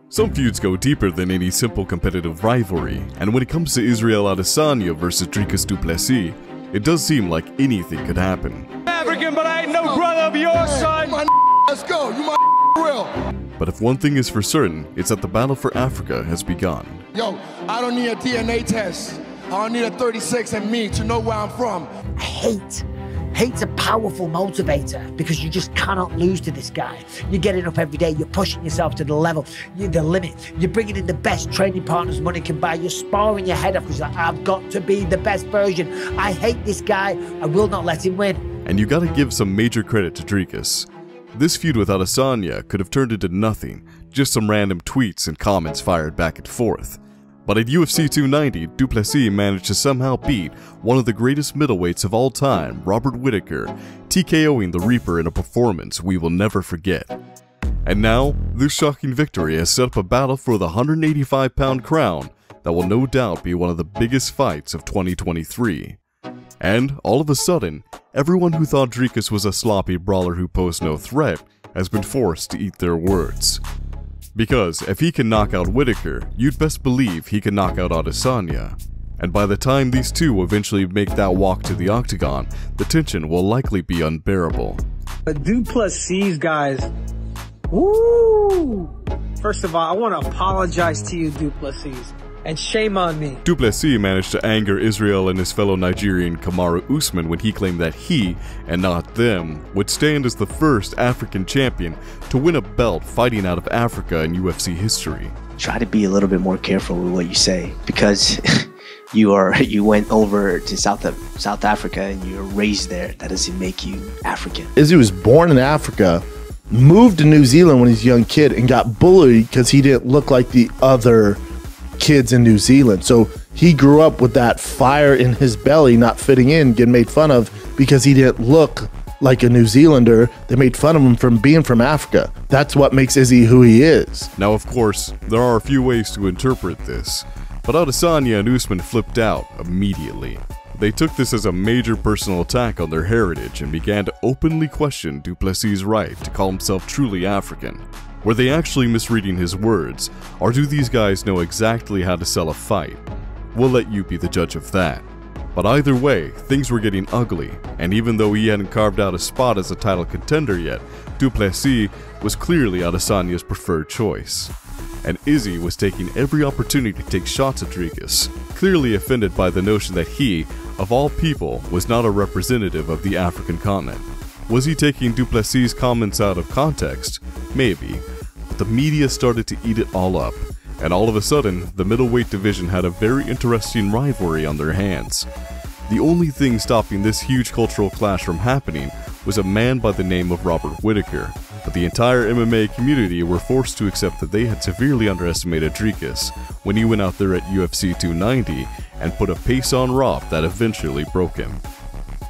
Some feuds go deeper than any simple competitive rivalry, and when it comes to Israel Adesanya versus Dricus du Plessis, it does seem like anything could happen. African, but I ain't no brother of yours, son. Let's go, you my real. But if one thing is for certain, it's that the battle for Africa has begun. Yo, I don't need a DNA test. I don't need a 36 and me to know where I'm from. Hate's a powerful motivator because you just cannot lose to this guy. You're getting up every day, you're pushing yourself to the limit. You're bringing in the best training partners money can buy. You're sparring your head off because I've got to be the best version. I hate this guy. I will not let him win. And you gotta give some major credit to Dricus. This feud with Adesanya could have turned into nothing, just some random tweets and comments fired back and forth. But at UFC 290, du Plessis managed to somehow beat one of the greatest middleweights of all time, Robert Whittaker, TKOing the Reaper in a performance we will never forget. And now, this shocking victory has set up a battle for the 185-pound crown that will no doubt be one of the biggest fights of 2023. And, all of a sudden, everyone who thought Dricus was a sloppy brawler who posed no threat has been forced to eat their words. Because if he can knock out Whittaker, you'd best believe he can knock out Adesanya. And by the time these two eventually make that walk to the octagon, the tension will likely be unbearable. But du Plessis, guys, woo! First of all, I want to apologize to you, du Plessis, and shame on me. Du Plessis managed to anger Israel and his fellow Nigerian Kamaru Usman when he claimed that he, and not them, would stand as the first African champion to win a belt fighting out of Africa in UFC history. Try to be a little bit more careful with what you say, because you went over to South Africa and you were raised there. That doesn't make you African. Izzy was born in Africa, moved to New Zealand when he was a young kid, and got bullied because he didn't look like the other kids in New Zealand. So he grew up with that fire in his belly, not fitting in, getting made fun of because he didn't look like a New Zealander. They made fun of him from being from Africa. That's what makes Izzy who he is. Now, of course, there are a few ways to interpret this, but Adesanya and Usman flipped out immediately. They took this as a major personal attack on their heritage and began to openly question du Plessis' right to call himself truly African. Were they actually misreading his words, or do these guys know exactly how to sell a fight? We'll let you be the judge of that. But either way, things were getting ugly, and even though he hadn't carved out a spot as a title contender yet, du Plessis was clearly Adesanya's preferred choice. And Izzy was taking every opportunity to take shots at Dricus, clearly offended by the notion that he, of all people, was not a representative of the African continent. Was he taking du Plessis' comments out of context? Maybe, but the media started to eat it all up, and all of a sudden, the middleweight division had a very interesting rivalry on their hands. The only thing stopping this huge cultural clash from happening was a man by the name of Robert Whittaker, but the entire MMA community were forced to accept that they had severely underestimated Dricus when he went out there at UFC 290 and put a pace on Rob that eventually broke him.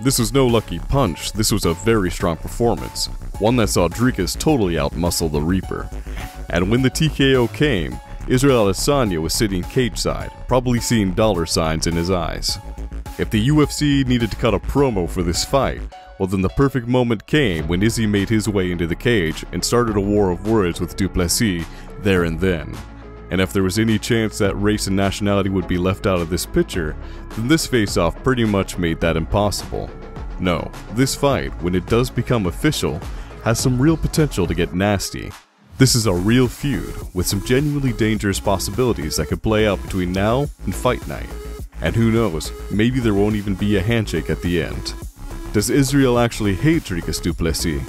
This was no lucky punch, this was a very strong performance, one that saw Dricus totally outmuscle the Reaper. And when the TKO came, Israel Adesanya was sitting cage side, probably seeing dollar signs in his eyes. If the UFC needed to cut a promo for this fight, well then the perfect moment came when Izzy made his way into the cage and started a war of words with du Plessis there and then. And if there was any chance that race and nationality would be left out of this picture, then this face-off pretty much made that impossible. No, this fight, when it does become official, has some real potential to get nasty. This is a real feud, with some genuinely dangerous possibilities that could play out between now and fight night. And who knows, maybe there won't even be a handshake at the end. Does Israel actually hate Dricus du Plessis?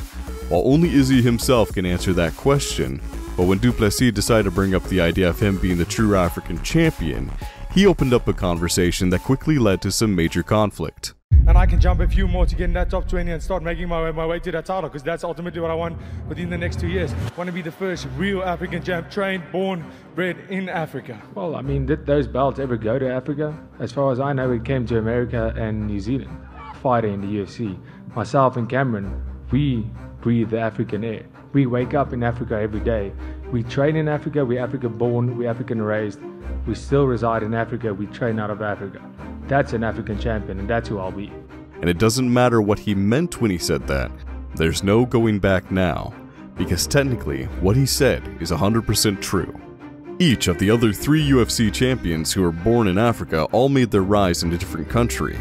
Well, only Izzy himself can answer that question, but when du Plessis decided to bring up the idea of him being the true African champion, he opened up a conversation that quickly led to some major conflict. And I can jump a few more to get in that top 20 and start making my way to that title, because that's ultimately what I want within the next 2 years. I want to be the first real African champ, trained, born, bred in Africa. Well, I mean, did those belts ever go to Africa? As far as I know, it came to America and New Zealand. Fighting in the UFC. Myself and Cameron, we breathe the African air. We wake up in Africa every day. We train in Africa, we're African born, we're African raised. We still reside in Africa, we train out of Africa. That's an African champion, and that's who I'll be. And it doesn't matter what he meant when he said that. There's no going back now. because technically what he said is 100% true. Each of the other 3 UFC champions who were born in Africa all made their rise in a different country.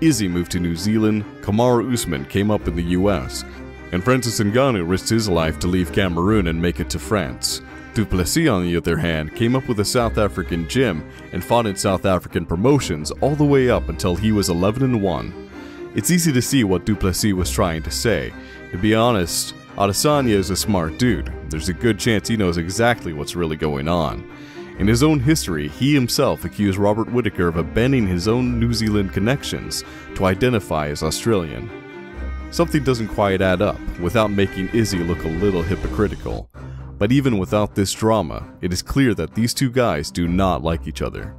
Izzy moved to New Zealand, Kamaru Usman came up in the US, and Francis Ngannou risked his life to leave Cameroon and make it to France. Du Plessis, on the other hand, came up with a South African gym and fought in South African promotions all the way up until he was 11-1. It's easy to see what Du Plessis was trying to say. To be honest, Adesanya is a smart dude. There's a good chance he knows exactly what's really going on. In his own history, he himself accused Robert Whittaker of abandoning his own New Zealand connections to identify as Australian. Something doesn't quite add up, without making Izzy look a little hypocritical. But even without this drama, it is clear that these two guys do not like each other.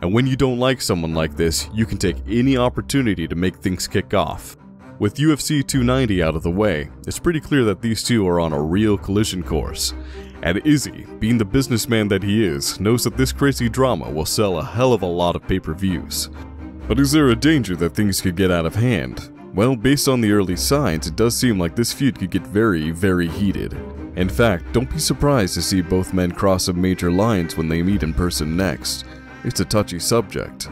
And when you don't like someone like this, you can take any opportunity to make things kick off. With UFC 290 out of the way, it's pretty clear that these two are on a real collision course. And Izzy, being the businessman that he is, knows that this crazy drama will sell a hell of a lot of pay-per-views. But is there a danger that things could get out of hand? Well, based on the early signs, it does seem like this feud could get very, very heated. In fact, don't be surprised to see both men cross some major lines when they meet in person next. It's a touchy subject.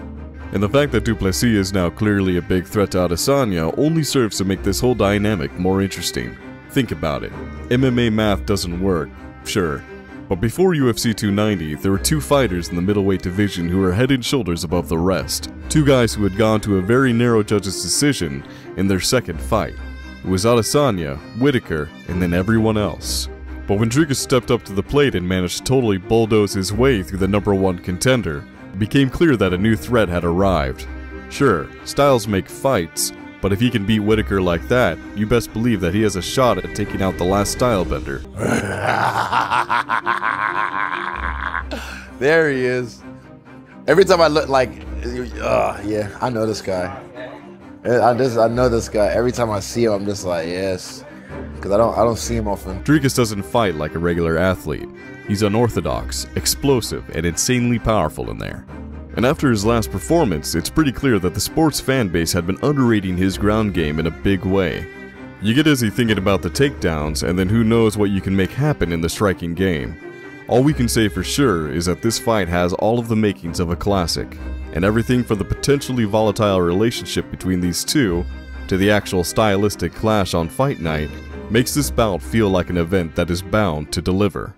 And the fact that Du Plessis is now clearly a big threat to Adesanya only serves to make this whole dynamic more interesting. Think about it. MMA math doesn't work, sure. But before UFC 290, there were 2 fighters in the middleweight division who were head and shoulders above the rest. 2 guys who had gone to a very narrow judge's decision in their second fight. It was Adesanya, Whittaker, and then everyone else. But when Dricus stepped up to the plate and managed to totally bulldoze his way through the #1 contender, it became clear that a new threat had arrived. Sure, styles make fights, but if he can beat Whittaker like that, you best believe that he has a shot at taking out the last stylebender. There he is. Every time I look yeah, I know this guy. I know this guy. Every time I see him, I'm just like, yes. Because I don't see him often. Dricus doesn't fight like a regular athlete. He's unorthodox, explosive, and insanely powerful in there. And after his last performance, it's pretty clear that the sports fan base had been underrating his ground game in a big way. You get Izzy thinking about the takedowns, and then who knows what you can make happen in the striking game. All we can say for sure is that this fight has all of the makings of a classic, and everything from the potentially volatile relationship between these two to the actual stylistic clash on fight night makes this bout feel like an event that is bound to deliver.